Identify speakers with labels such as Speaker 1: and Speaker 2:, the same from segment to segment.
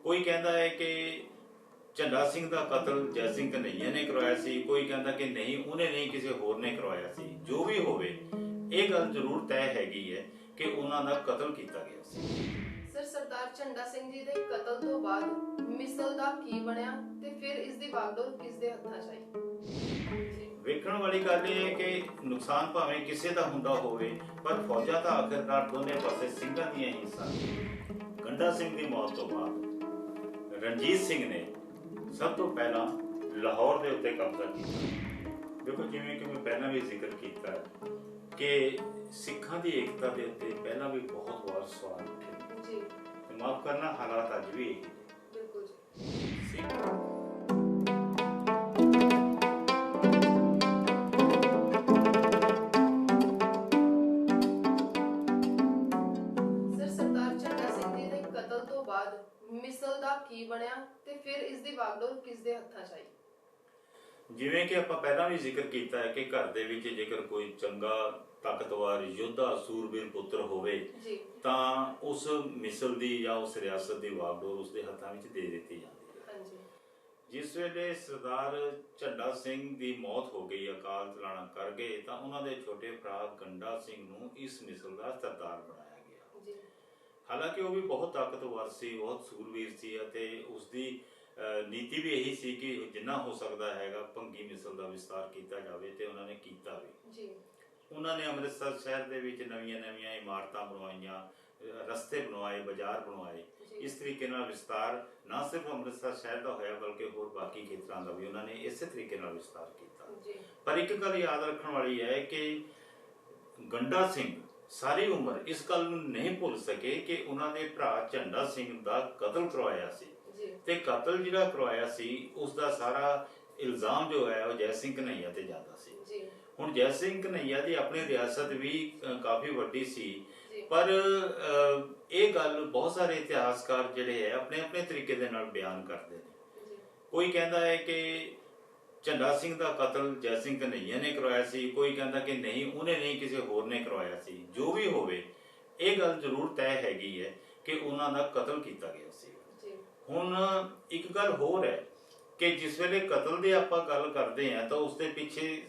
Speaker 1: कोई कहता है कि झंडा सिंह का कतल जय सिंह कन्हैया ने करवाया सी, कोई कहता कि नहीं उन्हें नहीं किसी होर ने करवाया सी। जो भी होवे ਇਹ ਗੱਲ ਜ਼ਰੂਰ ਤੈਅ ਹੈਗੀ ਹੈ ਕਿ ਉਹਨਾਂ ਦਾ ਕਤਲ ਕੀਤਾ ਗਿਆ ਸੀ।
Speaker 2: ਸਰ ਸਰਦਾਰ ਝੰਡਾ ਸਿੰਘ ਜੀ ਦੇ ਕਤਲ ਤੋਂ ਬਾਅਦ ਮਿਸਲ ਦਾ ਕੀ ਬਣਿਆ ਤੇ ਫਿਰ ਇਸ ਦੀ ਵਾਗਡੋਰ ਕਿਸ ਦੇ ਹੱਥਾਂ 'ਚ ਆਈ?
Speaker 1: ਵੇਖਣ ਵਾਲੀ ਗੱਲ ਇਹ ਹੈ ਕਿ ਨੁਕਸਾਨ ਭਾਵੇਂ ਕਿਸੇ ਦਾ ਹੁੰਦਾ ਹੋਵੇ ਪਰ ਫੌਜਾਂ ਤਾਂ ਆਖਿਰਕਾਰ ਦੋਨੇ ਪਾਸੇ ਸਿੰਘਾਂ ਦੀਆਂ ਹੀ ਸਨ। ਗੰਡਾ ਸਿੰਘ ਦੀ ਮੌਤ ਤੋਂ ਬਾਅਦ ਰਣਜੀਤ ਸਿੰਘ ਨੇ ਸਭ ਤੋਂ ਪਹਿਲਾਂ ਲਾਹੌਰ ਦੇ ਉੱਤੇ ਕਬਜ਼ਾ ਕੀਤਾ। ਦੇਖੋ ਜਿਵੇਂ ਕਿ ਮੈਂ ਪਹਿਲਾਂ ਵੀ ਜ਼ਿਕਰ ਕੀਤਾ ਕਿ ਸਿੱਖਾਂ ਦੀ ਏਕਤਾ ਦੇ ਉੱਤੇ ਪਹਿਲਾਂ ਵੀ ਬਹੁਤ ਵਾਰ ਸਵਾਲ ਉੱਠੇ ਜੀ, ਤੇ ਮਾਫ ਕਰਨਾ ਹਾਲਾਤ ਅੱਜ ਵੀ ਇਹੀ ਨੇ।
Speaker 2: ਬਿਲਕੁਲ ਜੀ। ਸਰ ਸਰਦਾਰ ਝੰਡਾ ਸਿੰਘ ਜੀ ਦੇ ਕਤਲ ਤੋਂ ਬਾਅਦ ਮਿਸਲ ਦਾ ਕੀ ਬਣਿਆ ਤੇ ਫਿਰ ਇਸ ਦੀ ਵਾਗਡੋਰ ਕਿਸ ਦੇ ਹੱਥਾਂ 'ਚ ਆਈ?
Speaker 1: ਜਿਵੇਂ ਕਿ ਆਪਾਂ ਪਹਿਲਾਂ ਵੀ ਜ਼ਿਕਰ ਕੀਤਾ ਹੈ ਕਿ ਘਰ ਦੇ ਵਿੱਚ ਜੇਕਰ ਕੋਈ ਚੰਗਾ ਤਾਕਤਵਰ ਯੋਧਾ ਸੂਰਬੀਰ ਪੁੱਤਰ ਹੋਵੇ ਤਾਂ ਉਸ ਮਿਸਲ ਦੀ ਜਾਂ ਉਸ ਰਿਆਸਤ ਦੀ ਵਾਗਡੋਰ ਉਸ ਦੇ ਹੱਥਾਂ ਵਿੱਚ ਦੇ ਦਿੱਤੀ ਜਾਂਦੀ ਹੈ। ਜਿਸ ਵੇਲੇ ਸਰਦਾਰ ਝੰਡਾ ਸਿੰਘ ਦੀ ਮੌਤ ਹੋ ਗਈ, ਅਕਾਲ ਚਲਾਣਾ ਕਰ ਗਏ, ਤਾਂ ਉਹਨਾਂ ਦੇ ਛੋਟੇ ਭਰਾ ਗੰਡਾ ਸਿੰਘ ਨੂੰ ਇਸ ਮਿਸਲ ਦਾ ਸਰਦਾਰ ਬਣਾਇਆ ਗਿਆ। ਹਾਲਾਂਕਿ ਉਹ ਵੀ ਬਹੁਤ ਤਾਕਤਵਰ ਸੀ, ਬਹੁਤ ਸੂਰਬੀਰ ਸੀ ਅਤੇ ਉਸਦੀ ਨੀਤੀ ਵੀ ਇਹੀ ਸੀ ਕਿ ਜਿੰਨਾ ਹੋ ਸਕਦਾ ਹੈਗਾ ਭੰਗੀ ਮਿਸਲ ਦਾ ਵਿਸਤਾਰ ਕੀਤਾ ਜਾਵੇ, ਤੇ ਉਹਨਾਂ ਨੇ ਕੀਤਾ ਵੀ। ਉਹਨਾਂ ਨੇ ਅੰਮ੍ਰਿਤਸਰ ਸ਼ਹਿਰ ਦੇ ਵਿੱਚ ਨਵੀਆਂ ਇਮਾਰਤਾਂ ਬਣਵਾਈਆਂ, ਰਸਤੇ ਬਣਵਾਏ, ਬਾਜ਼ਾਰ ਬਣਵਾਏ। ਇਸ ਤਰੀਕੇ ਨਾਲ ਵਿਸਤਾਰ ਨਾ ਸਿਰਫ ਅੰਮ੍ਰਿਤਸਰ ਸ਼ਹਿਰ ਦਾ ਹੋਇਆ ਬਲਕਿ ਹੋਰ ਬਾਕੀ ਖੇਤਰਾਂ ਦਾ ਵੀ ਉਹਨਾਂ ਨੇ ਇਸੇ ਤਰੀਕੇ ਨਾਲ ਵਿਸਤਾਰ ਕੀਤਾ। ਪਰ ਇੱਕ ਗੱਲ ਯਾਦ ਰੱਖਣ ਵਾਲੀ ਹੈ ਕਿ ਗੰਡਾ ਸਿੰਘ ਸਾਰੀ ਉਮਰ ਇਸ ਗੱਲ ਨੂੰ ਨਹੀਂ ਭੁੱਲ ਸਕੇ ਕਿ ਉਹਨਾਂ ਦੇ ਭਰਾ ਝੰਡਾ ਸਿੰਘ ਦਾ ਕਤਲ ਕਰਵਾਇਆ ਸੀ, ਤੇ ਕਤਲ ਜਿਹੜਾ ਕਰਵਾਇਆ ਸੀ ਉਸ ਦਾ ਸਾਰਾ ਇਲਜ਼ਾਮ ਜੋ ਹੈ ਉਹ ਜੈ ਸਿੰਘ ਕਨ੍ਹਈਆ ਤੇ ਜਾਂਦਾ ਸੀ। ਹੁਣ ਜੈ ਸਿੰਘ ਕਨ੍ਹਈਆ ਦੀ ਆਪਣੀ ਰਿਆਸਤ ਵੀ ਕਾਫੀ ਵੱਡੀ ਸੀ, ਪਰ ਇਹ ਗੱਲ ਬਹੁਤ ਸਾਰੇ ਇਤਿਹਾਸਕਾਰ ਜਿਹੜੇ ਹੈ ਆਪਣੇ ਆਪਣੇ ਤਰੀਕੇ ਦੇ ਨਾਲ ਬਿਆਨ ਕਰਦੇ ਨੇ। ਕੋਈ ਕਹਿੰਦਾ ਹੈ ਕਿ ਝੰਡਾ ਸਿੰਘ ਦਾ ਕਤਲ ਜੈ ਸਿੰਘ ਕਨ੍ਹਈਆ ਨੇ ਕਰਵਾਇਆ ਸੀ, ਕੋਈ ਕਹਿੰਦਾ ਕਿ ਨਹੀਂ ਉਹਨੇ ਨਹੀਂ ਕਿਸੇ ਹੋਰ ਨੇ ਕਰਵਾਇਆ ਸੀ। ਜੋ ਵੀ ਹੋਵੇ ਇਹ ਗੱਲ ਜ਼ਰੂਰ ਤੈਅ ਹੈਗੀ ਹੈ ਕਿ ਉਹਨਾਂ ਦਾ ਕਤਲ ਕੀਤਾ ਗਿਆ ਸੀ। ਹੁਣ ਇੱਕ ਗੱਲ ਹੋਰ ਹੈ ਕਿ ਜਿਸ ਵੇਲੇ ਕਤਲ ਦੀ ਆਪਾਂ ਗੱਲ ਕਰਦੇ ਹਾਂ ਤਾਂ ਉਸਦੇ ਪਿੱਛੇ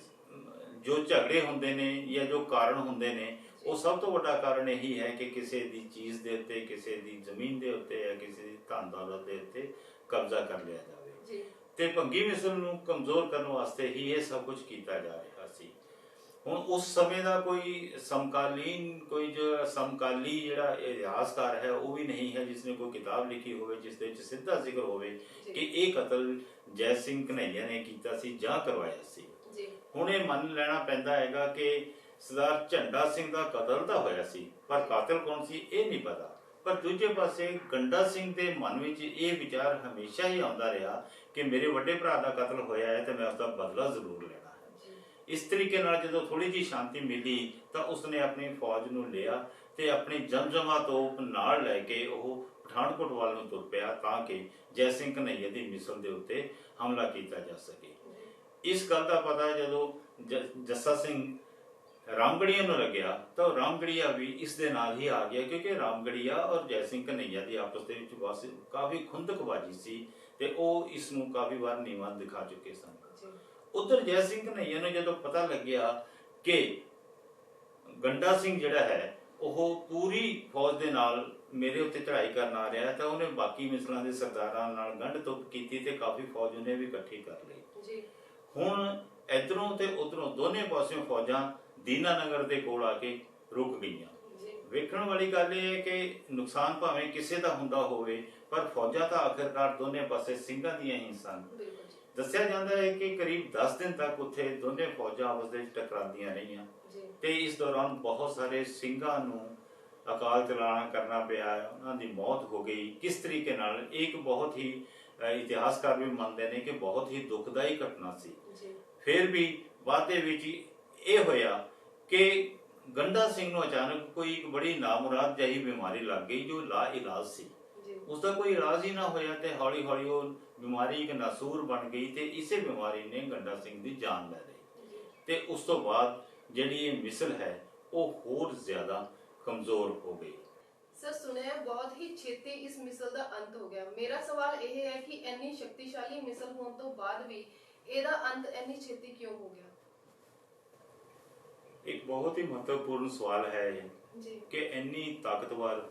Speaker 1: ਜੋ ਝਗੜੇ ਹੁੰਦੇ ਨੇ ਜਾਂ ਜੋ ਕਾਰਨ ਹੁੰਦੇ ਨੇ, ਉਹ ਸਭ ਤੋਂ ਵੱਡਾ ਕਾਰਨ ਇਹੀ ਹੈ ਕਿ ਕਿਸੇ ਦੀ ਚੀਜ਼ ਦੇ ਉੱਤੇ, ਕਿਸੇ ਦੀ ਜ਼ਮੀਨ ਦੇ ਉੱਤੇ ਜਾਂ ਕਿਸੇ ਦੀ ਧਨ ਦੌਲਤ ਦੇ ਉੱਤੇ ਕਬਜ਼ਾ ਕਰ ਲਿਆ ਜਾਵੇ। ਤੇ ਭੰਗੀ ਮਿਸਲ ਨੂੰ ਕਮਜ਼ੋਰ ਕਰਨ ਵਾਸਤੇ ਹੀ ਇਹ ਸਭ ਕੁਝ ਕੀਤਾ ਜਾ ਰਿਹਾ ਸੀ। ਹੁਣ ਉਸ ਸਮੇਂ ਦਾ ਕੋਈ ਸਮਕਾਲੀ ਜਿਹੜਾ ਇਤਿਹਾਸਕਾਰ ਹੈ ਉਹ ਵੀ ਨਹੀਂ ਹੈ ਜਿਸਨੇ ਕੋਈ ਕਿਤਾਬ ਲਿਖੀ ਹੋਵੇ ਜਿਸ ਦੇ ਵਿੱਚ ਸਿੱਧਾ ਜ਼ਿਕਰ ਹੋਵੇ ਕਿ ਇਹ ਕਤਲ ਜੈ ਸਿੰਘ ਕਨ੍ਹਈਆ ਨੇ ਕੀਤਾ ਸੀ ਜਾਂ ਕਰਵਾਇਆ ਸੀ। ਹੁਣ ਇਹ ਮੰਨ ਲੈਣਾ ਪੈਂਦਾ ਹੈਗਾ ਕਿ ਸਰਦਾਰ ਝੰਡਾ ਸਿੰਘ ਦਾ ਕਤਲ ਤਾਂ ਹੋਇਆ ਸੀ, ਪਰ ਕਾਤਲ ਕੌਣ ਸੀ ਇਹ ਨਹੀਂ ਪਤਾ। ਪਰ ਦੂਜੇ ਪਾਸੇ ਗੰਡਾ ਸਿੰਘ ਦੇ ਮਨ ਵਿੱਚ ਇਹ ਵਿਚਾਰ ਹਮੇਸ਼ਾ ਹੀ ਆਉਂਦਾ ਰਿਹਾ ਕਿ ਮੇਰੇ ਵੱਡੇ ਭਰਾ ਦਾ ਕਤਲ ਹੋਇਆ ਹੈ ਤੇ ਮੈਂ ਉਸਦਾ ਬਦਲਾ ਜ਼ਰੂਰ ਲੈਣਾ ਹੈ। ਇਸ ਤਰੀਕੇ ਨਾਲ ਜਦੋਂ ਥੋੜੀ ਜਿਹੀ ਸ਼ਾਂਤੀ ਮਿਲੀ ਤਾਂ ਉਸਨੇ ਆਪਣੀ ਫੌਜ ਨੂੰ ਲਿਆ ਤੇ ਆਪਣੀ ਜਮਜਮਾ ਤੋਪ ਨਾਲ ਲੈ ਕੇ ਉਹ ਪਠਾਨਕੋਟ ਵੱਲ ਨੂੰ ਤੁਰ ਪਿਆ ਤਾਂ ਕਿ ਜੈ ਸਿੰਘ ਕਨ੍ਹਈਆ ਦੀ ਮਿਸਲ ਦੇ ਉੱਤੇ ਹਮਲਾ ਕੀਤਾ ਜਾ ਸਕੇ। ਇਸ ਗੱਲ ਦਾ ਪਤਾ ਜਦੋਂ ਜੱਸਾ ਸਿੰਘ ਰਾਮਗੜੀਆ ਨੂੰ ਲੱਗਿਆ ਤਾਂ ਰਾਮਗੜੀਆ ਵੀ ਇਸ ਦੇ ਨਾਲ ਹੀ ਆ ਗਿਆ, ਕਿਉਂਕਿ ਰਾਮਗੜੀਆ ਔਰ ਜੈ ਸਿੰਘ ਕਨ੍ਹਈਆ ਦੀ ਆਪਸ ਦੇ ਵਿੱਚ ਬਸ ਕਾਫੀ ਖੁੰਦਕਬਾਜ਼ੀ ਸੀ ਤੇ ਉਹ ਇਸ ਨੂੰ ਕਾਫੀ ਵਾਰ ਨੀਵਾਂ ਦਿਖਾ ਚੁੱਕੇ ਸਨ। ਉਧਰ ਜੈ ਸਿੰਘ ਕਨ੍ਹਈਆ ਨੂੰ ਜਦੋਂ ਪਤਾ ਲੱਗਿਆ ਕਿ ਗੰਡਾ ਸਿੰਘ ਜਿਹੜਾ ਹੈ ਉਹ ਪੂਰੀ ਫੌਜ ਦੇ ਨਾਲ ਮੇਰੇ ਉੱਤੇ ਚੜ੍ਹਾਈ ਕਰਨ ਆ ਰਿਹਾ ਤਾਂ ਉਹਨੇ ਬਾਕੀ ਮਿਸਲਾਂ ਦੇ ਸਰਦਾਰਾਂ ਨਾਲ ਗੰਢ ਤੁੱਪ ਕੀਤੀ ਤੇ ਕਾਫੀ ਫੌਜ ਉਹਨੇ ਵੀ ਇਕੱਠੀ ਕਰ ਲਈ। ਹੁਣ ਇਧਰੋਂ ਤੇ ਉਧਰੋਂ ਦੋਨੇ ਪਾਸਿਓਂ ਫੌਜਾਂ ਦੀਨਾਨਗਰ ਦੇ ਕੋਲ ਆ ਕੇ ਰੁਕ ਗਈਆਂ। ਵੇਖਣ ਵਾਲੀ ਗੱਲ ਇਹ ਹੈ ਕਿ ਨੁਕਸਾਨ ਭਾਵੇਂ ਕਿਸੇ ਦਾ ਹੁੰਦਾ ਹੋਵੇ ਪਰ ਫੌਜਾਂ ਤਾਂ ਆਖਿਰਕਾਰ ਦੋਨੇ ਪਾਸੇ ਸਿੰਘਾਂ ਦੀਆਂ ਹੀ ਸਨ। ਦੱਸਿਆ ਜਾਂਦਾ ਹੈ ਕਿ ਕਰੀਬ 10 ਦਿਨ ਤੱਕ ਉੱਥੇ ਦੋਨੇ ਫੌਜਾਂ ਆਪਸ ਵਿੱਚ ਟਕਰਾਉਂਦੀਆਂ ਰਹੀਆਂ ਤੇ ਇਸ ਦੌਰਾਨ ਬਹੁਤ ਸਾਰੇ ਸਿੰਘਾਂ ਨੂੰ ਅਕਾਲ ਚਲਾਣਾ ਕਰਨਾ ਪਿਆ, ਉਹਨਾਂ ਦੀ ਮੌਤ ਹੋ ਗਈ। ਕਿਸ ਤਰੀਕੇ ਨਾਲ ਇੱਕ ਬਹੁਤ ਹੀ ਇਤਿਹਾਸਕਾਰ ਵੀ ਮੰਨਦੇ ਨੇ ਕਿ ਬਹੁਤ ਹੀ ਦੁਖਦਾਈ ਘਟਨਾ ਸੀ। ਫਿਰ ਵੀ ਬਾਅਦ ਦੇ ਵਿੱਚ ਇਹ ਹੋਇਆ ਕਿ ਗੰਡਾ ਸਿੰਘ ਨੂੰ ਅਚਾਨਕ ਕੋਈ ਇੱਕ ਬੜੀ ਨਾਮੁਰਾਦ ਜਿਹੀ ਬਿਮਾਰੀ ਲੱਗ ਗਈ ਜੋ ਲਾ ਇਲਾਜ ਸੀ। ਉਸਦਾ ਕੋਈ ਇਲਾਜ ਹੀ ਨਾ ਹੋਇਆ ਤੇ ਹੌਲੀ ਹੌਲੀ ਉਹ ਬਿਮਾਰੀ ਇੱਕ ਨਾਸੂਰ ਬਣ ਗਈ ਤੇ ਇਸੇ ਬਿਮਾਰੀ ਨੇ ਗੰਡਾ ਸਿੰਘ ਦੀ ਜਾਨ ਲੈ ਲਈ ਤੇ ਉਸ ਤੋਂ ਬਾਅਦ ਜਿਹੜੀ ਇਹ ਮਿਸਲ ਹੈ ਉਹ ਹੋਰ ਜ਼ਿਆਦਾ ਕਮਜ਼ੋਰ ਹੋ ਗਈ।
Speaker 2: ਸਰ ਸੁਣਿਆ ਬਹੁਤ ਹੀ ਛੇਤੀ ਇਸ ਮਿਸਲ ਦਾ ਅੰਤ ਹੋ ਗਿਆ। ਮੇਰਾ ਸਵਾਲ ਇਹ ਹੈ ਕਿ ਇੰਨੀ ਸ਼ਕਤੀਸ਼ਾਲੀ ਮਿਸਲ ਹੋਣ ਤੋਂ ਬਾਅਦ ਵੀ ਇਹਦਾ ਅੰਤ ਇੰਨੀ ਛੇਤੀ ਕਿਉਂ ਹੋ ਗਿਆ?
Speaker 1: ਇੱਕ ਬਹੁਤ ਹੀ ਮਹੱਤਵਪੂਰਨ ਸਵਾਲ ਹੈ ਇਹ
Speaker 2: ਜੀ
Speaker 1: ਕਿ ਇੰਨੀ ਤਾਕਤਵਰ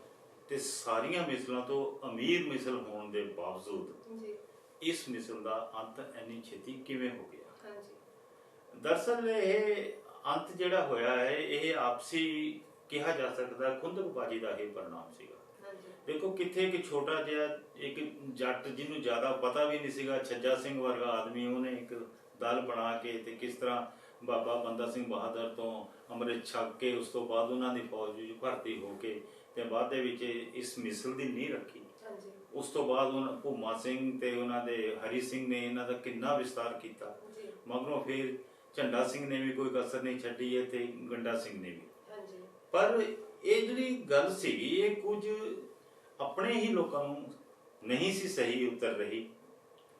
Speaker 1: ਤੇ ਸਾਰੀਆਂ ਮਿਸਲਾਂ ਤੋਂ ਅਮੀਰ ਮਿਸਲ ਹੋਣ ਦੇ ਬਾਵਜੂਦ
Speaker 2: ਜੀ
Speaker 1: ਇਸ ਮਿਸਲ ਦਾ ਅੰਤ ਇੰਨੀ ਛੇਤੀ ਕਿਵੇਂ ਹੋ ਗਿਆ?
Speaker 2: ਹਾਂਜੀ
Speaker 1: ਦਰਅਸਲ ਇਹ ਅੰਤ ਜਿਹੜਾ ਹੋਇਆ ਹੈ ਇਹ ਆਪਸੀ ਕਿਹਾ ਜਾ ਸਕਦਾ ਖੁੰਦਕਬਾਜ਼ੀ ਦਾ ਹੀ ਪਰਿਣਾਮ ਸੀਗਾ।
Speaker 2: ਹਾਂਜੀ
Speaker 1: ਦੇਖੋ ਕਿੱਥੇ ਇੱਕ ਛੋਟਾ ਜਿਹਾ ਇੱਕ ਜੱਟ ਜਿਹਨੂੰ ਜ਼ਿਆਦਾ ਪਤਾ ਵੀ ਨਹੀਂ ਸੀਗਾ, ਛੱਜਾ ਸਿੰਘ ਵਰਗਾ ਆਦਮੀ, ਉਹਨੇ ਇੱਕ ਦਲ ਬਣਾ ਕੇ ਤੇ ਕਿਸ ਤਰ੍ਹਾਂ ਬਾਬਾ ਬੰਦਾ ਸਿੰਘ ਬਹਾਦਰ ਤੋਂ ਅੰਮ੍ਰਿਤ ਛਕ ਕੇ ਉਸ ਤੋਂ ਬਾਅਦ ਉਹਨਾਂ ਦੀ ਫੌਜ ਵਿੱਚ ਭਰਤੀ ਹੋ ਕੇ ਤੇ ਬਾਅਦ ਦੇ ਵਿੱਚ ਇਸ ਮਿਸਲ ਦੀ ਨੀਂਹ ਰੱਖੀ।
Speaker 2: ਹਾਂਜੀ
Speaker 1: ਉਸ ਤੋਂ ਬਾਅਦ ਉਹਨਾਂ ਭੂਮਾ ਸਿੰਘ ਤੇ ਉਹਨਾਂ ਦੇ ਹਰੀ ਸਿੰਘ ਨੇ ਇਹਨਾਂ ਦਾ ਕਿੰਨਾ ਵਿਸਤਾਰ ਕੀਤਾ।
Speaker 2: ਜੀ
Speaker 1: ਮਗਰੋਂ ਫਿਰ ਝੰਡਾ ਸਿੰਘ ਨੇ ਵੀ ਕੋਈ ਕਸਰ ਨਹੀਂ ਛੱਡੀ ਹੈ ਤੇ ਗੰਡਾ ਸਿੰਘ ਨੇ ਵੀ।
Speaker 2: ਹਾਂਜੀ
Speaker 1: ਪਰ ਇਹ ਜਿਹੜੀ ਗੱਲ ਸੀਗੀ ਇਹ ਕੁਝ ਆਪਣੇ ਹੀ ਲੋਕਾਂ ਨੂੰ ਨਹੀਂ ਸੀ ਸਹੀ ਉਤਰ ਰਹੀ,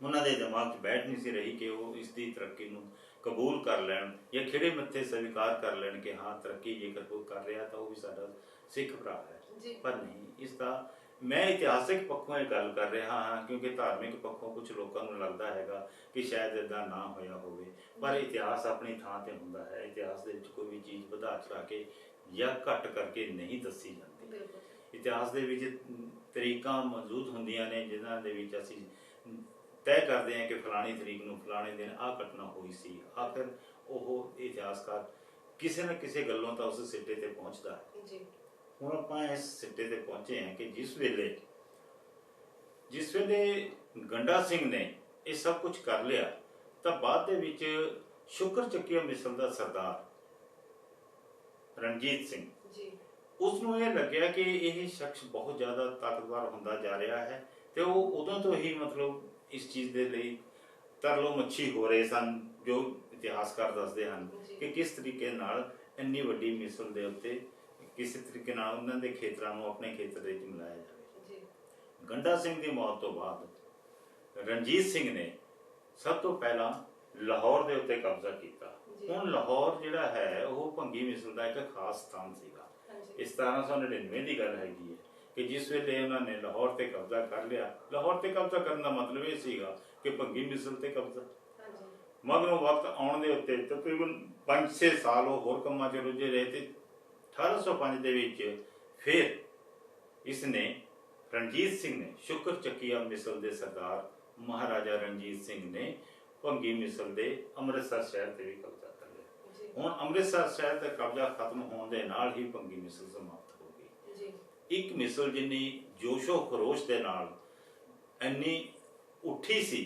Speaker 1: ਉਹਨਾਂ ਦੇ ਦਿਮਾਗ 'ਚ ਬੈਠ ਨਹੀਂ ਸੀ ਰਹੀ ਕਿ ਉਹ ਇਸ ਦੀ ਤਰੱਕੀ ਨੂੰ ਕਬੂਲ ਕਰ ਲੈਣ ਜਾਂ ਖਿੜੇ ਮੱਥੇ ਸਵੀਕਾਰ ਕਰ ਲੈਣ ਕਿ ਹਾਂ ਤਰੱਕੀ ਜੇਕਰ ਕੋਈ ਕਰ ਰਿਹਾ ਤਾਂ ਉਹ ਵੀ ਸਾਡਾ ਸਿੱਖ ਭਰਾ ਹੈ।
Speaker 2: ਜੀ
Speaker 1: ਪਰ ਨਹੀਂ, ਇਸ ਦਾ ਮੈਂ ਇਤਿਹਾਸਿਕ ਪੱਖੋਂ ਇਹ ਗੱਲ ਕਰ ਰਿਹਾ ਹਾਂ ਕਿਉਂਕਿ ਧਾਰਮਿਕ ਪੱਖੋਂ ਕੁਝ ਲੋਕਾਂ ਨੂੰ ਲੱਗਦਾ ਹੈਗਾ ਕਿ ਸ਼ਾਇਦ ਇਦਾਂ ਨਾ ਹੋਇਆ ਹੋਵੇ, ਪਰ ਇਤਿਹਾਸ ਆਪਣੀ ਥਾਂ ਤੇ ਹੁੰਦਾ ਹੈ। ਇਤਿਹਾਸ ਦੇ ਵਿੱਚ ਕੋਈ ਵੀ ਚੀਜ਼ ਵਧਾ ਚੜਾ ਕੇ ਜਾਂ ਘੱਟ ਕਰਕੇ ਨਹੀਂ ਦੱਸੀ ਜਾਂਦੀ।
Speaker 2: ਬਿਲਕੁਲ
Speaker 1: ਇਤਿਹਾਸ ਦੇ ਵਿੱਚ ਤਰੀਕਾਂ ਮੌਜੂਦ ਹੁੰਦੀਆਂ ਨੇ ਜਿਨ੍ਹਾਂ ਦੇ ਵਿੱਚ ਅਸੀਂ ਤੈਅ ਕਰਦੇ ਹਾਂ ਕਿ ਫਲਾਣੀ ਤਰੀਕ ਨੂੰ ਫਲਾਣੇ ਦਿਨ ਆਹ ਘਟਨਾ ਹੋਈ ਸੀ। ਆਖਿਰ ਉਹ ਇਤਿਹਾਸਕਾਰ ਕਿਸੇ ਨਾ ਕਿਸੇ ਗੱਲੋਂ ਤਾਂ ਉਸ ਸਿੱਟੇ ਤੇ ਪਹੁੰਚਦਾ ਹੈ।
Speaker 2: ਜੀ
Speaker 1: ਹੁਣ ਆਪਾਂ ਇਸ ਸਿੱਟੇ ਤੇ ਪਹੁੰਚੇ ਹਾਂ ਕਿ ਜਿਸ ਵੇਲੇ ਗੰਡਾ ਸਿੰਘ ਨੇ ਇਹ ਸਭ ਕੁਝ ਕਰ ਲਿਆ ਤਾਂ ਬਾਅਦ ਦੇ ਵਿੱਚ ਸ਼ੁਕਰ ਚੱਕੀਆ ਮਿਸਲ ਦਾ ਸਰਦਾਰ ਰਣਜੀਤ ਸਿੰਘ,
Speaker 2: ਜੀ
Speaker 1: ਉਸ ਨੂੰ ਇਹ ਲੱਗਿਆ ਕਿ ਇਹ ਸ਼ਖਸ ਬਹੁਤ ਜ਼ਿਆਦਾ ਤਾਕਤਵਰ ਹੁੰਦਾ ਜਾ ਰਿਹਾ ਹੈ ਤੇ ਉਹ ਉਦੋਂ ਤੋਂ ਹੀ ਮਤਲਬ ਇਸ ਚੀਜ਼ ਦੇ ਲਈ ਤਰਲੋ ਮੱਛੀ ਹੋ ਰਹੇ ਸਨ, ਜੋ ਇਤਿਹਾਸਕਾਰ ਦੱਸਦੇ ਹਨ ਕਿ ਕਿਸ ਤਰੀਕੇ ਨਾਲ ਇੰਨੀ ਵੱਡੀ ਮਿਸਲ ਦੇ ਉੱਤੇ ਕਿਸੇ ਤਰੀਕੇ ਨਾਲ ਉਹਨਾਂ ਦੇ ਖੇਤਰਾਂ ਨੂੰ ਆਪਣੇ ਖੇਤਰ ਦੇ ਵਿੱਚ ਮਿਲਾਇਆ ਜਾਵੇ।
Speaker 2: ਜੀ
Speaker 1: ਗੰਡਾ ਸਿੰਘ ਦੀ ਮੌਤ ਤੋਂ ਬਾਅਦ ਰਣਜੀਤ ਸਿੰਘ ਨੇ ਸਭ ਤੋਂ ਪਹਿਲਾਂ ਲਾਹੌਰ ਦੇ ਉੱਤੇ ਕਬਜ਼ਾ ਕੀਤਾ। ਹੁਣ ਲਾਹੌਰ ਜਿਹੜਾ ਹੈ ਉਹ ਭੰਗੀ ਮਿਸਲ ਦਾ ਇੱਕ ਖਾਸ ਸਥਾਨ ਸੀਗਾ।
Speaker 2: ਹਾਂਜੀ
Speaker 1: ਇਸ 1799 ਦੀ ਗੱਲ ਹੈਗੀ ਹੈ ਕਿ ਜਿਸ ਵੇਲੇ ਉਹਨਾਂ ਨੇ ਲਾਹੌਰ ਤੇ ਕਬਜ਼ਾ ਕਰ ਲਿਆ। ਲਾਹੌਰ ਤੇ ਕਬਜ਼ਾ ਕਰਨ ਦਾ ਮਤਲਬ ਇਹ ਸੀਗਾ ਕਿ ਭੰਗੀ ਮਿਸਲ ਤੇ ਕਬਜ਼ਾ।
Speaker 2: ਹਾਂਜੀ
Speaker 1: ਮਗਰੋਂ ਵਕਤ ਆਉਣ ਦੇ ਉੱਤੇ ਤਕਰੀਬਨ 5-6 ਸਾਲ ਉਹ ਹੋਰ ਕੰਮਾਂ 'ਚ ਰੁੱਝੇ ਰਹੇ ਤੇ 1805 ਦੇ ਵਿੱਚ ਫਿਰ ਇਸ ਨੇ ਰਣਜੀਤ ਸਿੰਘ ਨੇ ਸ਼ੁਕਰ ਚੱਕੀਆ ਮਿਸਲ ਦੇ ਸਰਦਾਰ ਮਹਾਰਾਜਾ ਰਣਜੀਤ ਸਿੰਘ ਨੇ ਭੰਗੀ ਮਿਸਲ ਦੇ ਅੰਮ੍ਰਿਤਸਰ ਸ਼ਹਿਰ ਤੇ ਵੀ ਕਬਜ਼ਾ ਕਰ ਲਿਆ।
Speaker 2: ਜੀ
Speaker 1: ਹੁਣ ਅੰਮ੍ਰਿਤਸਰ ਸ਼ਹਿਰ ਦਾ ਕਬਜ਼ਾ ਖਤਮ ਹੋਣ ਦੇ ਨਾਲ ਹੀ ਭੰਗੀ ਮਿਸਲ ਸਮਾਪਤ ਹੋ ਗਈ।
Speaker 2: ਜੀ
Speaker 1: ਇੱਕ ਮਿਸਲ ਜਿੰਨੀ ਜੋਸ਼ੋ ਖਰੋਸ਼ ਦੇ ਨਾਲ ਇੰਨੀ ਉੱਠੀ ਸੀ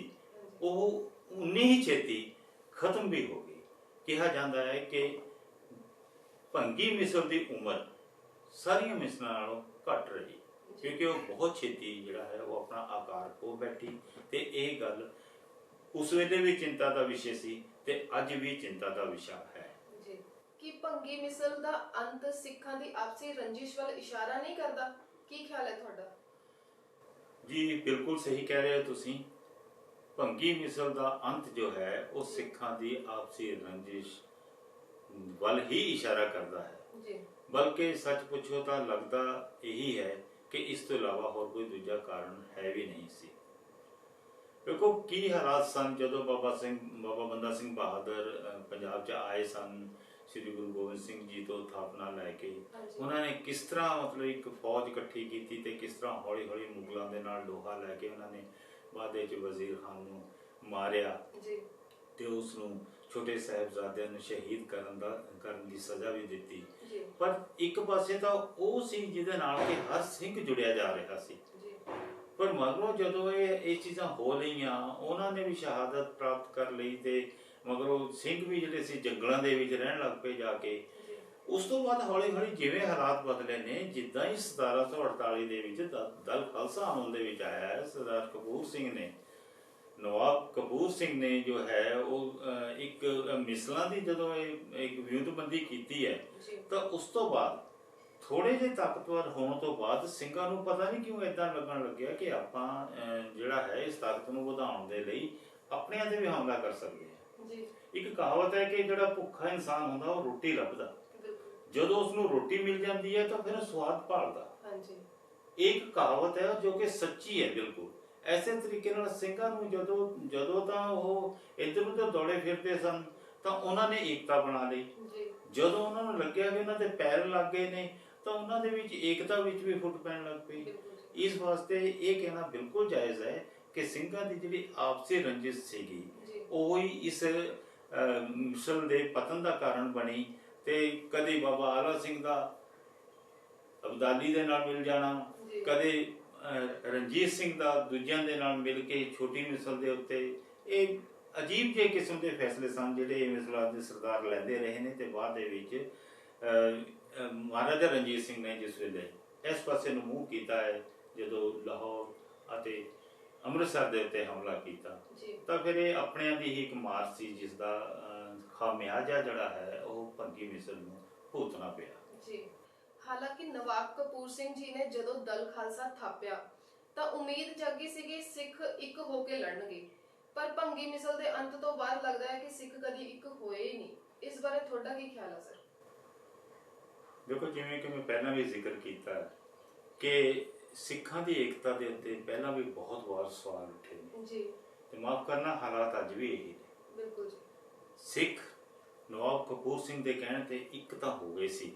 Speaker 1: ਉਹ ਉਨੀ ਹੀ ਛੇਤੀ ਖਤਮ ਵੀ ਹੋ ਗਈ। ਕਿਹਾ ਜਾਂਦਾ ਹੈ ਕਿ ਭੰਗੀ ਮਿਸਲ ਦੀ ਉਮਰ ਸਾਰੀਆਂ ਮਿਸਲਾਂ ਨਾਲੋਂ ਘੱਟ ਰਹੀ ਕਿਉਂਕਿ ਉਹ ਬਹੁਤ ਛੇਤੀ ਜਿਹੜਾ ਹੈ ਉਹ ਆਪਣਾ ਆਕਾਰ ਖੋ ਬੈਠੀ ਤੇ ਇਹ ਗੱਲ ਉਸ ਵੇਲੇ ਵੀ ਚਿੰਤਾ ਦਾ ਵਿਸ਼ੇ ਸੀ ਤੇ ਅੱਜ ਵੀ ਚਿੰਤਾ ਦਾ ਵਿਸ਼ਾ ਹੈ।
Speaker 2: ਜੀ ਕੀ ਭੰਗੀ ਮਿਸਲ ਦਾ ਅੰਤ ਸਿੱਖਾਂ ਦੀ ਆਪਸੀ ਰੰਜਿਸ਼ ਵੱਲ ਇਸ਼ਾਰਾ ਨਹੀਂ ਕਰਦਾ? ਕੀ ਖਿਆਲ ਹੈ ਤੁਹਾਡਾ?
Speaker 1: ਜੀ ਬਿਲਕੁਲ ਸਹੀ ਕਹਿ ਰਹੇ ਹੋ ਤੁਸੀਂ। ਭੰਗੀ ਮਿਸਲ ਦਾ ਅੰਤ ਜੋ ਹੈ ਉਹ ਸਿੱਖਾਂ ਦੀ ਆਪਸੀ ਰੰਜਿਸ਼ ਵੱਲ ਹੀ ਇਸ਼ਾਰਾ ਕਰਦਾ ਹੈ।
Speaker 2: ਜੀ
Speaker 1: ਬਲਕਿ ਸੱਚ ਪੁੱਛੋ ਤਾਂ ਲੱਗਦਾ ਇਹੀ ਹੈ ਕਿ ਇਸ ਤੋਂ ਇਲਾਵਾ ਹੋਰ ਕੋਈ ਦੂਜਾ ਕਾਰਨ ਹੈ ਵੀ ਨਹੀਂ ਸੀ। ਵੇਖੋ ਕੀ ਹਾਲਾਤ ਸਨ ਜਦੋਂ ਬਾਬਾ ਬੰਦਾ ਸਿੰਘ ਬਹਾਦਰ ਪੰਜਾਬ 'ਚ ਆਏ ਸਨ ਸ੍ਰੀ ਗੁਰੂ ਗੋਬਿੰਦ ਸਿੰਘ ਜੀ ਤੋਂ ਥਾਪਨਾ ਲੈ ਕੇ। ਉਹਨਾਂ ਨੇ ਕਿਸ ਤਰ੍ਹਾਂ ਮਤਲਬ ਇੱਕ ਫੌਜ ਇਕੱਠੀ ਕੀਤੀ ਤੇ ਕਿਸ ਤਰ੍ਹਾਂ ਹੌਲੀ ਹੌਲੀ ਮੁਗਲਾਂ ਦੇ ਨਾਲ ਲੋਹਾ ਲੈ ਕੇ ਉਹਨਾਂ ਨੇ ਬਾਅਦ ਵਿੱਚ ਵਜ਼ੀਰ ਖਾਨ ਨੂੰ ਮਾਰਿਆ
Speaker 2: ਜੀ
Speaker 1: ਤੇ ਉਸ ਨੂੰ ਛੋਟੇ ਸਾਹਿਬਜ਼ਾਦਿਆਂ ਨੂੰ ਸ਼ਹੀਦ ਕਰਨ ਦੀ ਸਜ਼ਾ ਵੀ ਦਿੱਤੀ।
Speaker 2: ਜੀ
Speaker 1: ਪਰ ਇੱਕ ਪਾਸੇ ਤਾਂ ਉਹ ਸੀ ਜਿਹਦੇ ਨਾਲ ਕਿ ਹਰ ਸਿੰਘ ਜੁੜਿਆ ਜਾ ਰਿਹਾ ਸੀ।
Speaker 2: ਜੀ
Speaker 1: ਪਰ ਮਗਰੋਂ ਜਦੋਂ ਇਹ ਚੀਜ਼ਾਂ ਹੋ ਰਹੀਆਂ ਉਹਨਾਂ ਨੇ ਵੀ ਸ਼ਹਾਦਤ ਪ੍ਰਾਪਤ ਕਰ ਲਈ ਤੇ ਮਗਰੋਂ ਸਿੰਘ ਵੀ ਜਿਹੜੇ ਸੀ ਜੰਗਲਾਂ ਦੇ ਵਿੱਚ ਰਹਿਣ ਲੱਗ ਪਏ ਜਾ ਕੇ। ਉਸ ਤੋਂ ਬਾਅਦ ਹੌਲੀ ਹੌਲੀ ਜਿਵੇਂ ਹਾਲਾਤ ਬਦਲੇ ਨੇ, ਜਿੱਦਾਂ ਹੀ 1748 ਦੇ ਵਿੱਚ ਦਲ ਖਾਲਸਾ ਅਮਲ ਦੇ ਵਿੱਚ ਆਇਆ ਹੈ, ਸਰਦਾਰ ਕਪੂਰ ਸਿੰਘ ਨੇ ਨਵਾਬ ਕਪੂਰ ਸਿੰਘ ਨੇ ਜੋ ਹੈ ਉਹ ਇੱਕ ਮਿਸਲਾਂ ਦੀ ਜਦੋਂ ਇੱਕ ਵਿਉਂਤਬੰਦੀ ਕੀਤੀ ਹੈ ਤਾਂ ਉਸ ਤੋਂ ਬਾਅਦ ਥੋੜੇ ਜਿਹੇ ਤਾਕਤਵਰ ਹੋਣ ਤੋਂ ਬਾਅਦ ਸਿੰਘਾਂ ਨੂੰ ਪਤਾ ਨਹੀਂ ਕਿਉਂ ਏਦਾਂ ਲੱਗਣ ਲੱਗਿਆ ਕਿ ਆਪਾਂ ਜਿਹੜਾ ਹੈ ਇਸ ਤਾਕਤ ਨੂੰ ਵਧਾਉਣ ਦੇ ਲਈ ਆਪਣਿਆਂ ਤੇ ਵੀ ਹਮਲਾ ਕਰ ਸਕਦੇ ਹਾਂ।
Speaker 2: ਜੀ
Speaker 1: ਇੱਕ ਕਹਾਵਤ ਹੈ ਕਿ ਜਿਹੜਾ ਭੁੱਖਾ ਇਨਸਾਨ ਹੁੰਦਾ ਉਹ ਰੋਟੀ ਲੱਭਦਾ,
Speaker 2: ਬਿਲਕੁਲ
Speaker 1: ਜਦੋਂ ਉਸ ਨੂੰ ਰੋਟੀ ਮਿਲ ਜਾਂਦੀ ਹੈ ਤਾਂ ਫਿਰ ਉਹ ਸਵਾਦ ਭਾਲਦਾ।
Speaker 2: ਹਾਂਜੀ
Speaker 1: ਇੱਕ ਕਹਾਵਤ ਹੈ ਜੋ ਕਿ ਸੱਚੀ ਹੈ ਬਿਲਕੁਲ। ਐਸੇ ਤਰੀਕੇ ਨਾਲ ਸਿੰਘਾਂ ਨੂੰ ਜਦੋਂ ਤਾਂ ਉਹ ਇੱਧਰ ਉੱਧਰ ਦੌੜੇ ਫਿਰਦੇ ਸਨ ਤਾਂ ਉਹਨਾਂ ਨੇ ਏਕਤਾ ਬਣਾ ਲਈ। ਜਦੋਂ ਉਹਨਾਂ ਨੂੰ ਲੱਗਿਆ ਕਿ ਉਹਨਾਂ ਦੇ ਪੈਰ ਲੱਗ ਗਏ ਨੇ ਤਾਂ ਉਹਨਾਂ ਦੇ ਵਿੱਚ ਏਕਤਾ ਵਿੱਚ ਵੀ ਫੁੱਟ ਪੈਣ ਲੱਗ ਪਈ। ਇਸ ਵਾਸਤੇ ਇਹ ਕਹਿਣਾ ਬਿਲਕੁਲ ਜਾਇਜ਼ ਹੈ ਕਿ ਸਿੰਘਾਂ ਦੀ ਜਿਹੜੀ ਆਪਸੀ ਰੰਜਿਸ਼ ਸੀਗੀ ਉਹ ਹੀ ਇਸ ਮਿਸਲ ਦੇ ਪਤਨ ਦਾ ਕਾਰਨ ਬਣੀ। ਤੇ ਕਦੇ ਬਾਬਾ ਆਲਾ ਸਿੰਘ ਦਾ ਅਬਦਾਲੀ ਦੇ ਨਾਲ ਮਿਲ ਜਾਣਾ, ਕਦੇ ਰਣਜੀਤ ਸਿੰਘ ਦਾ ਦੂਜਿਆਂ ਦੇ ਨਾਲ ਮਿਲ ਕੇ ਛੋਟੀ ਮਿਸਲ ਦੇ ਉੱਤੇ, ਇਹ ਅਜੀਬ ਜਿਹੇ ਕਿਸਮ ਦੇ ਫੈਸਲੇ ਸਨ ਜਿਹੜੇ ਮਿਸਲਾਂ ਦੇ ਸਰਦਾਰ ਲੈਂਦੇ ਰਹੇ ਨੇ। ਤੇ ਬਾਅਦ ਦੇ ਵਿੱਚ ਮਹਾਰਾਜਾ ਰਣਜੀਤ ਸਿੰਘ ਨੇ ਜਿਸ ਵੇਲੇ ਇਸ ਪਾਸੇ ਨੂੰ ਮੂੰਹ ਕੀਤਾ ਹੈ, ਜਦੋਂ ਲਾਹੌਰ ਅਤੇ ਅੰਮ੍ਰਿਤਸਰ ਦੇ ਉੱਤੇ ਹਮਲਾ ਕੀਤਾ, ਤਾਂ ਫਿਰ ਇਹ ਆਪਣਿਆਂ ਦੀ ਹੀ ਇੱਕ ਮਾਰ ਸੀ ਜਿਸ ਦਾ ਖਾਮਿਆਜਾ ਜਿਹੜਾ ਹੈ ਉਹ ਭੰਗੀ ਮਿਸਲ ਨੂੰ ਭੁਗਤਣਾ ਪਿਆ
Speaker 2: ਜੀ। ਹਾਲਾਂਕਿ ਨਵਾਬ ਕਪੂਰ ਸਿੰਘ ਜੀ ਨੇ ਜਦੋਂ ਦਲ ਖਾਲਸਾ ਥਾਪਿਆ ਤਾਂ ਉਮੀਦ ਜਾਗੀ ਸੀਗੀ ਸਿੱਖ ਇੱਕ ਹੋ ਕੇ ਲੜਨਗੇ, ਪਰ ਭੰਗੀ ਮਿਸਲ ਦੇ ਅੰਤ ਤੋਂ ਬਾਅਦ ਲੱਗਦਾ ਹੈ ਕਿ ਸਿੱਖ ਕਦੀ ਇੱਕ ਹੋਏ ਹੀ ਨਹੀਂ। ਇਸ ਬਾਰੇ ਤੁਹਾਡਾ ਕੀ ਖਿਆਲ ਹੈ ਸਰ?
Speaker 1: ਦੇਖੋ, ਜਿਵੇਂ ਕਿ ਮੈਂ ਪਹਿਲਾਂ ਵੀ ਜ਼ਿਕਰ ਕੀਤਾ ਕਿ ਸਿੱਖਾਂ ਦੀ ਏਕਤਾ ਦੇ ਉੱਤੇ ਪਹਿਲਾਂ ਵੀ ਬਹੁਤ ਵਾਰ ਸਵਾਲ ਉੱਠੇ ਨੇ ਜੀ, ਤੇ ਮਾਫ ਕਰਨਾ ਹਾਲਾਤ ਅੱਜ ਵੀ ਇਹੀ ਨੇ। ਬਿਲਕੁਲ ਜੀ। ਸਿੱਖ ਨਵਾਬ ਕਪੂਰ ਸਿੰਘ ਦੇ ਕਹਿਣ ਤੇ ਇੱਕ ਤਾਂ ਹੋ ਗਏ ਸੀ,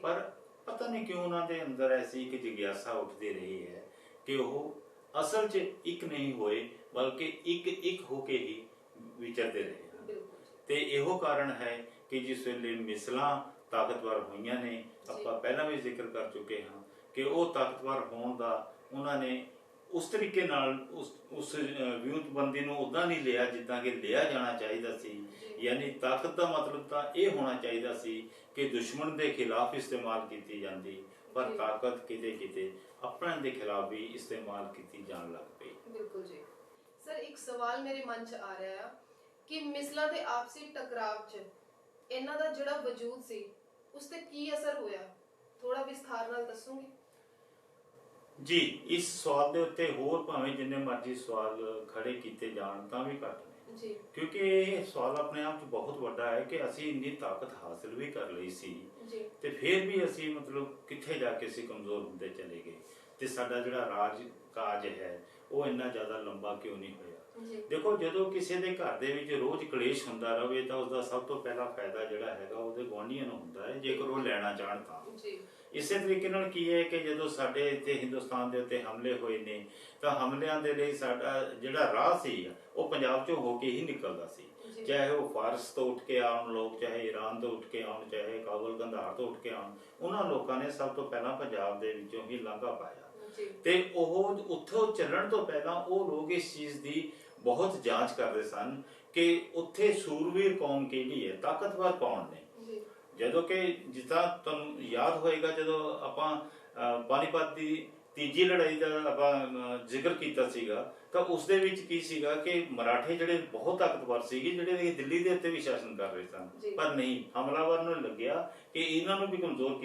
Speaker 1: ਪਰ ਪਤਾ ਨਹੀਂ ਕਿਉਂ ਉਹਨਾਂ ਦੇ ਅੰਦਰ ਐਸੀ ਇੱਕ ਜਿਗਿਆਸਾ ਉੱਠਦੀ ਰਹੀ ਹੈ ਕਿ ਉਹ ਅਸਲ 'ਚ ਇੱਕ ਨਹੀਂ ਹੋਏ, ਬਲਕਿ ਇੱਕ ਹੋ ਕੇ ਹੀ ਵਿਚਰਦੇ ਰਹੇ। ਤੇ ਇਹੋ ਕਾਰਨ ਹੈ ਕਿ ਜਿਸ ਵੇਲੇ ਮਿਸਲਾਂ ਤਾਕਤਵਰ ਹੋਈਆਂ ਨੇ, ਆਪਾਂ ਪਹਿਲਾਂ ਵੀ ਜ਼ਿਕਰ ਕਰ ਚੁੱਕੇ ਹਾਂ ਕਿ ਉਹ ਤਾਕਤਵਰ ਹੋਣ ਦਾ ਉਹਨਾਂ ਨੇ ਉਸ ਤਰੀਕੇ ਨਾਲ ਉਸ ਵਿਉਂਤਬੰਦੀ ਨੂੰ ਉਦਾਂ ਨਹੀਂ ਲਿਆ ਜਿੱਦਾਂ ਕਿ ਲਿਆ ਜਾਣਾ ਚਾਹੀਦਾ ਸੀ। ਯਾਨੀ ਤਾਕਤ ਦਾ ਮਤਲਬ ਤਾਂ ਇਹ ਹੋਣਾ ਚਾਹੀਦਾ ਸੀ ਕਿ ਦੁਸ਼ਮਣ ਦੇ ਖਿਲਾਫ ਇਸਤੇਮਾਲ ਕੀਤੀ ਜਾਂਦੀ, ਪਰ ਤਾਕਤ ਕਿਤੇ ਆਪਣਿਆਂ ਦੇ ਖਿਲਾਫ ਵੀ ਇਸਤੇਮਾਲ ਕੀਤੀ ਜਾਣ ਲੱਗ ਪਈ। ਬਿਲਕੁਲ ਜੀ।
Speaker 2: ਸਰ, ਇੱਕ ਸਵਾਲ ਮੇਰੇ ਮਨ 'ਚ ਆ ਰਿਹਾ ਹੈ ਕਿ ਮਿਸਲਾਂ ਦੇ ਆਪਸੀ ਟਕਰਾਵ 'ਚ ਇਹਨਾਂ ਦਾ ਜਿਹੜਾ ਵਜੂਦ ਸੀ ਉਸ ਤੇ ਕੀ ਅਸਰ ਹੋਇਆ, ਥੋੜਾ ਵਿਸਥਾਰ ਨਾਲ ਦੱਸੋਗੇ?
Speaker 1: ਜੀ, ਇਸ ਸਵਾਲ ਦੇ ਉੱਤੇ ਹੋਰ ਭਾਵੇਂ ਜਿੰਨੇ ਮਰਜ਼ੀ ਸਵਾਲ ਖੜੇ ਕੀਤੇ ਜਾਣ ਤਾਂ ਵੀ ਘੱਟ ਨੇ ਜੀ, ਕਿਉਂਕਿ ਇਹ ਸਵਾਲ ਆਪਣੇ ਆਪ 'ਚ ਬਹੁਤ ਵੱਡਾ ਹੈ ਕਿ ਅਸੀਂ ਇੰਨੀ ਤਾਕਤ ਹਾਸਲ ਵੀ ਕਰ ਲਈ ਸੀ ਜੀ, ਤੇ ਫਿਰ ਵੀ ਅਸੀਂ ਮਤਲਬ ਕਿੱਥੇ ਜਾ ਕੇ ਅਸੀਂ ਕਮਜ਼ੋਰ ਹੁੰਦੇ ਚਲੇ ਗਏ, ਤੇ ਸਾਡਾ ਜਿਹੜਾ ਰਾਜ ਕਾਜ ਹੈ ਉਹ ਇੰਨਾ ਜ਼ਿਆਦਾ ਲੰਬਾ ਕਿਉਂ ਨਹੀਂ ਹੋਇਆ। ਦੇਖੋ, ਜਦੋਂ ਕਿਸੇ ਦੇ ਘਰ ਦੇ ਵਿੱਚ ਰੋਜ਼ ਕਲੇਸ਼ ਹੁੰਦਾ ਰਹੇ ਤਾਂ ਉਸਦਾ ਸਭ ਤੋਂ ਪਹਿਲਾ ਫਾਇਦਾ ਜਿਹੜਾ ਹੈਗਾ ਉਹਦੇ ਗੁਆਂਢੀਆਂ ਨੂੰ ਹੁੰਦਾ ਹੈ, ਜੇਕਰ ਉਹ ਲੈਣਾ ਚਾਹਣ ਤਾਂ। ਇਸੇ ਤਰੀਕੇ ਨਾਲ ਕੀ ਹੈ ਕਿ ਜਦੋਂ ਸਾਡੇ ਇੱਥੇ ਹਿੰਦੁਸਤਾਨ ਦੇ ਉੱਤੇ ਹਮਲੇ ਹੋਏ ਨੇ ਤਾਂ ਹਮਲਿਆਂ ਦੇ ਲਈ ਸਾਡਾ ਜਿਹੜਾ ਰਾਹ ਸੀ ਉਹ ਪੰਜਾਬ ਚੋਂ ਹੋ ਕੇ ਹੀ ਨਿਕਲਦਾ ਸੀ, ਚਾਹੇ ਉਹ ਫਾਰਸ ਤੋਂ ਉੱਠ ਕੇ ਆਉਣ ਲੋਕ, ਚਾਹੇ ਈਰਾਨ ਤੋਂ ਉੱਠ ਕੇ ਆਉਣ, ਚਾਹੇ ਕਾਬਲ ਕੰਧਾਰ ਤੋਂ ਉੱਠ ਕੇ ਆਉਣ, ਉਹਨਾਂ ਲੋਕਾਂ ਨੇ ਸਭ ਤੋਂ ਪਹਿਲਾਂ ਪੰਜਾਬ ਦੇ ਵਿੱਚੋਂ ਹੀ ਲਾਂਘਾ ਪਾਇਆ। ਤੇ ਉਹ ਉੱਥੋਂ ਚੱਲਣ ਤੋਂ ਪਹਿਲਾਂ ਉਹ ਲੋਕ ਇਸ ਚੀਜ਼ ਦੀ ਬਹੁਤ ਜਾਂਚ ਕਰਦੇ ਸਨ ਕਿ ਉੱਥੇ ਸੂਰਵੀਰ ਕੌਮ ਕਿਹੜੀ ਹੈ, ਤਾਕਤਵਰ ਕੌਣ ਨੇ। ਜਦੋਂ ਕਿ ਜਿੱਦਾਂ ਤੁਹਾਨੂੰ ਯਾਦ ਹੋਏਗਾ, ਜਦੋਂ ਆਪਾਂ ਪਾਨੀਪਤ ਦੀ ਤੀਜੀ ਲੜਾਈ ਦਾ ਆਪਾਂ ਜ਼ਿਕਰ ਕੀਤਾ ਸੀਗਾ ਤਾਂ ਉਸ ਦੇ ਵਿੱਚ ਕੀ ਸੀਗਾ ਕਿ ਮਰਾਠੇ ਜਿਹੜੇ ਬਹੁਤ ਤਾਕਤਵਰ ਸੀਗੇ, ਜਿਹੜੇ ਦਿੱਲੀ ਦੇ ਉੱਤੇ ਵੀ ਸ਼ਾਸਨ ਕਰ ਰਹੇ ਸਨ, ਪਰ ਨਹੀਂ, ਹਮਲਾਵਰ ਨੂੰ ਲੱਗਿਆ ਕਿ ਇਹਨਾਂ ਨੂੰ ਵੀ ਕਮਜ਼ੋਰ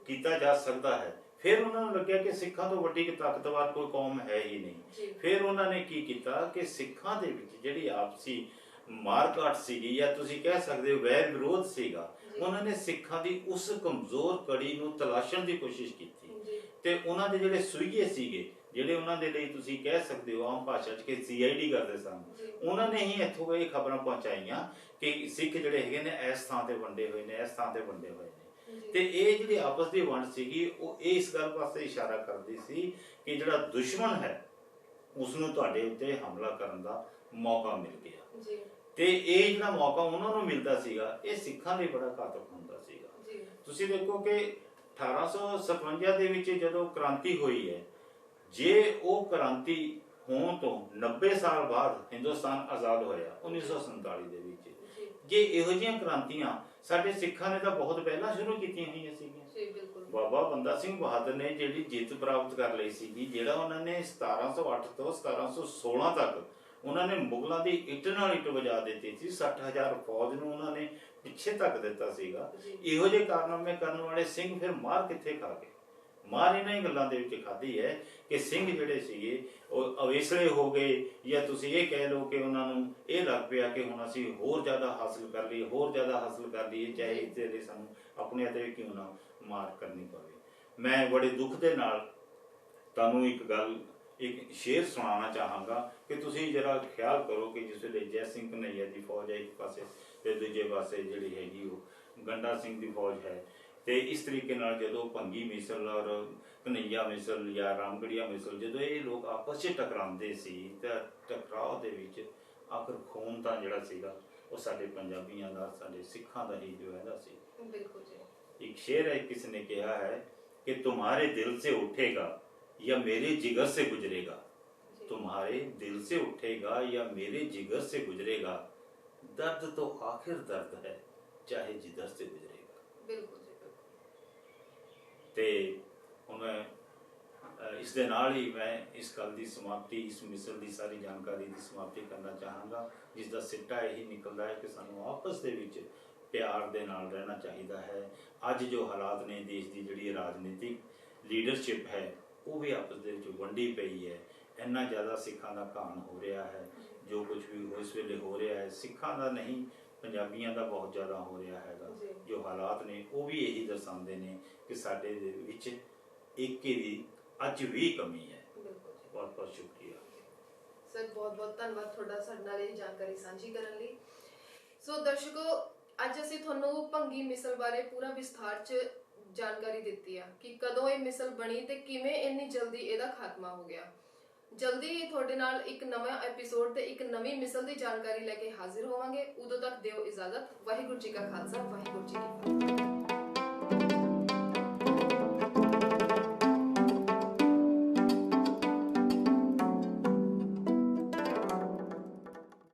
Speaker 1: ਕੀਤਾ ਜਾ ਸਕਦਾ ਹੈ। ਫਿਰ ਉਹਨਾਂ ਨੂੰ ਲੱਗਿਆ ਕਿ ਸਿੱਖਾਂ ਤੋਂ ਵੱਡੀ ਤਾਕਤਵਰ ਕੋਈ ਕੌਮ ਹੈ ਹੀ ਨਹੀਂ। ਫਿਰ ਉਹਨਾਂ ਨੇ ਕੀ ਕੀਤਾ ਕਿ ਸਿੱਖਾਂ ਦੇ ਵਿੱਚ ਜਿਹੜੀ ਆਪਸੀ ਮਾਰਕਾਟ ਸੀਗੀ, ਜਾਂ ਤੁਸੀਂ ਕਹਿ ਸਕਦੇ ਹੋ ਵੈਰ ਵਿਰੋਧ ਸੀਗਾ, ਉਹਨਾਂ ਨੇ ਸਿੱਖਾਂ ਦੀ ਉਸ ਕਮਜ਼ੋਰ ਕੜੀ ਨੂੰ ਤਲਾਸ਼ਣ ਦੀ ਕੋਸ਼ਿਸ਼ ਕੀਤੀ। ਤੇ ਉਹਨਾਂ ਦੇ ਜਿਹੜੇ ਸੂਈਏ ਸੀਗੇ, ਜਿਹੜੇ ਉਹਨਾਂ ਦੇ ਲਈ ਤੁਸੀਂ ਕਹਿ ਸਕਦੇ ਹੋ ਆਮ ਭਾਸ਼ਾ 'ਚ ਕਿ CID ਕਰਦੇ ਸਨ, ਉਹਨਾਂ ਨੇ ਹੀ ਇੱਥੋਂ ਇਹ ਖਬਰਾਂ ਪਹੁੰਚਾਈਆਂ ਕਿ ਸਿੱਖ ਜਿਹੜੇ ਹੈਗੇ ਨੇ ਇਸ ਥਾਂ ਤੇ ਵੰਡੇ ਹੋਏ ਨੇ, ਇਸ ਥਾਂ ਤੇ ਵੰਡੇ ਹੋਏ ਨੇ। ਤੇ ਇਹ ਜਿਹੜੀ ਆਪਸ ਦੀ ਵੰਡ ਸੀਗੀ ਉਹ ਇਸ ਗੱਲ ਪਾਸੇ ਇਸ਼ਾਰਾ ਕਰਦੀ ਸੀ ਕਿ ਜਿਹੜਾ ਦੁਸ਼ਮਣ ਹੈ ਉਸ ਨੂੰ ਤੁਹਾਡੇ ਉੱਤੇ ਹਮਲਾ ਕਰਨ ਦਾ ਮੌਕਾ ਮਿਲ ਗਿਆ। ਤੇ ਇਹ ਜਿਹੜਾ ਮੌਕਾ ਉਹਨਾਂ ਨੂੰ ਮਿਲਦਾ ਸੀਗਾ, ਇਹ ਸਿੱਖਾਂ ਲਈ ਬੜਾ ਘਾਤਕ ਹੁੰਦਾ ਸੀਗਾ। ਤੁਸੀਂ ਦੇਖੋ ਕਿ 1857 ਦੇ ਵਿੱਚ ਜਦੋਂ ਕ੍ਰਾਂਤੀ ਹੋਈ ਹੈ, ਜੇ ਉਹ ਕ੍ਰਾਂਤੀ ਹੋਣ ਤੋਂ 90 ਸਾਲ ਬਾਅਦ ਹਿੰਦੁਸਤਾਨ ਆਜ਼ਾਦ ਹੋਇਆ 1947 ਦੇ ਵਿੱਚ, ਜੇ ਇਹੋ ਜਿਹੀਆਂ ਕ੍ਰਾਂਤੀਆਂ ਸਾਡੇ ਸਿੱਖਾਂ ਨੇ ਤਾਂ ਬਹੁਤ ਪਹਿਲਾਂ ਸ਼ੁਰੂ ਕੀਤੀਆਂ ਹੋਈਆਂ ਸੀਗੀਆਂ। ਬਾਬਾ ਬੰਦਾ ਸਿੰਘ ਬਹਾਦਰ ਨੇ ਜਿਹੜੀ ਜਿੱਤ ਪ੍ਰਾਪਤ ਕਰ ਲਈ ਸੀਗੀ, ਜਿਹੜਾ ਉਹਨਾਂ ਨੇ 1708 ਤੋਂ 1716 ਤੱਕ ਉਹਨਾਂ ਨੇ ਮੁਗਲਾਂ ਦੀ ਇੱਟ ਨਾਲ ਇੱਟ ਵਜਾ ਦਿੱਤੀ ਸੀ, 60,000 ਫੌਜ ਨੂੰ ਉਹਨਾਂ ਨੇ ਪਿੱਛੇ ਧੱਕ ਦਿੱਤਾ ਸੀਗਾ। ਇਹੋ ਜਿਹੇ ਕਾਰਨਾਮੇ ਕਰਨ ਵਾਲੇ ਸਿੰਘ ਫਿਰ ਮਾਰ ਕਿੱਥੇ ਖਾ ਗਏ? ਮਾਰ ਇਹਨਾਂ ਹੀ ਗੱਲਾਂ ਦੇ ਵਿੱਚ ਖਾਧੀ ਹੈ ਕਿ ਸਿੰਘ ਜਿਹੜੇ ਸੀਗੇ ਉਹ ਅਵੇਸਲੇ ਹੋ ਗਏ, ਜਾਂ ਤੁਸੀਂ ਇਹ ਕਹਿ ਲਓ ਕਿ ਉਹਨਾਂ ਨੂੰ ਇਹ ਲੱਗ ਪਿਆ ਕਿ ਹੁਣ ਅਸੀਂ ਹੋਰ ਜ਼ਿਆਦਾ ਹਾਸਲ ਕਰ ਲਈਏ, ਚਾਹੇ ਇਸ ਦੇ ਲਈ ਸਾਨੂੰ ਆਪਣੇ ਤੇ ਕਿਉਂ ਨਾ ਮਾਰ ਕਰਨੀ ਪਵੇ। ਮੈਂ ਬੜੇ ਦੁੱਖ ਦੇ ਨਾਲ ਤੁਹਾਨੂੰ ਇੱਕ ਸ਼ੇਰ ਸੁਣਾਉਣਾ ਚਾਹਾਂਗਾ ਕਿ ਤੁਸੀਂ ਜਰਾ ਖਿਆਲ ਕਰੋ ਕਿ ਜਿਸ ਵੇਲੇ ਜੈ ਸਿੰਘ ਕਨ੍ਹਈਆ ਦੀ ਫੌਜ ਹੈ ਇੱਕ ਪਾਸੇ ਤੇ ਦੂਜੇ ਪਾਸੇ ਜਿਹੜੀ ਹੈਗੀ ਉਹ ਗੰਡਾ ਸਿੰਘ ਦੀ ਫੌਜ ਹੈ, ਤੇ ਇਸ ਤਰੀਕੇ ਨਾਲ ਜਦੋਂ ਭੰਗੀ ਮਿਸਲ ਔਰ ਕਨ੍ਹਈਆ ਮਿਸਲ ਜਾਂ ਰਾਮਗੜੀਆ ਮਿਸਲ ਜਦੋਂ ਇਹ ਲੋਕ ਆਪਸ 'ਚ ਟਕਰਾਉਂਦੇ ਸੀ ਤਾਂ ਟਕਰਾਅ ਦੇ ਵਿੱਚ ਆਖਰ ਖੂਨ ਤਾਂ ਜਿਹੜਾ ਸੀਗਾ ਉਹ ਸਾਡੇ ਪੰਜਾਬੀਆਂ ਦਾ, ਸਾਡੇ ਸਿੱਖਾਂ ਦਾ ਹੀ ਜੋ ਹੈਗਾ ਸੀ।
Speaker 2: ਬਿਲकुल जी।
Speaker 1: एक शेर है, किसी ने कहा है कि तुम्हारे दिल से उठेगा या मेरे जिगर से गुजरेगा, तुम्हारे दिल से उठेगा या मेरे जिगर से गुजरेगा, दर्द तो आखिर दर्द है चाहे जिगर से गुजरेगा।
Speaker 2: बिल्कुल जी बिल्कुल।
Speaker 1: ते हुण मैं इस दे नाल ही मैं इस गल की समाप्ति, इस मिसल की सारी जानकारी की समाप्ति करना चाहांगा, जिसका सिट्टा यही निकलता है कि सानू आपस दे विच प्यार दे नाल रहना चाहिदा है। अज जो हालात ने देश की जिहड़ी राजनीतिक लीडरशिप है वो भी आपस दे विच वंडी पई है, इन्ना ज़्यादा सिखां दा घाण हो रहा है, जो कुछ भी इस वेले हो रहा है सिखां दा नहीं पंजाबियां दा बहुत ज़्यादा हो रहा है। जो हालात ने वो भी यही दर्शाते हैं कि साडे दे विच एके दी अज भी कमी है। बहुत बहुत शुक्रिया
Speaker 2: सर, बहुत बहुत धन्यवाद तुहाडा साडे नाल इह जानकारी साझी करन लई। सो दर्शकों, ਅੱਜ ਅਸੀਂ ਤੁਹਾਨੂੰ ਭੰਗੀ ਮਿਸਲ ਬਾਰੇ ਪੂਰਾ ਵਿਸਥਾਰ 'ਚ ਜਾਣਕਾਰੀ ਦਿੱਤੀ ਆ ਕਿ ਕਦੋਂ ਇਹ ਮਿਸਲ ਬਣੀ ਤੇ ਕਿਵੇਂ ਇੰਨੀ ਜਲਦੀ ਇਹਦਾ ਖਾਤਮਾ ਹੋ ਗਿਆ। ਜਲਦੀ ਹੀ ਤੁਹਾਡੇ ਨਾਲ ਇੱਕ ਨਵਾਂ ਐਪੀਸੋਡ ਤੇ ਇੱਕ ਨਵੀਂ ਮਿਸਲ ਦੀ ਜਾਣਕਾਰੀ ਲੈ ਕੇ ਹਾਜ਼ਰ ਹੋਵਾਂਗੇ। ਉਦੋਂ ਤੱਕ ਦਿਓ ਇਜਾਜ਼ਤ। ਵਾਹਿਗੁਰੂ ਜੀ ਕਾ ਖਾਲਸਾ, ਵਾਹਿਗੁਰੂ ਜੀ ਕੀ ਫਤਿਹ।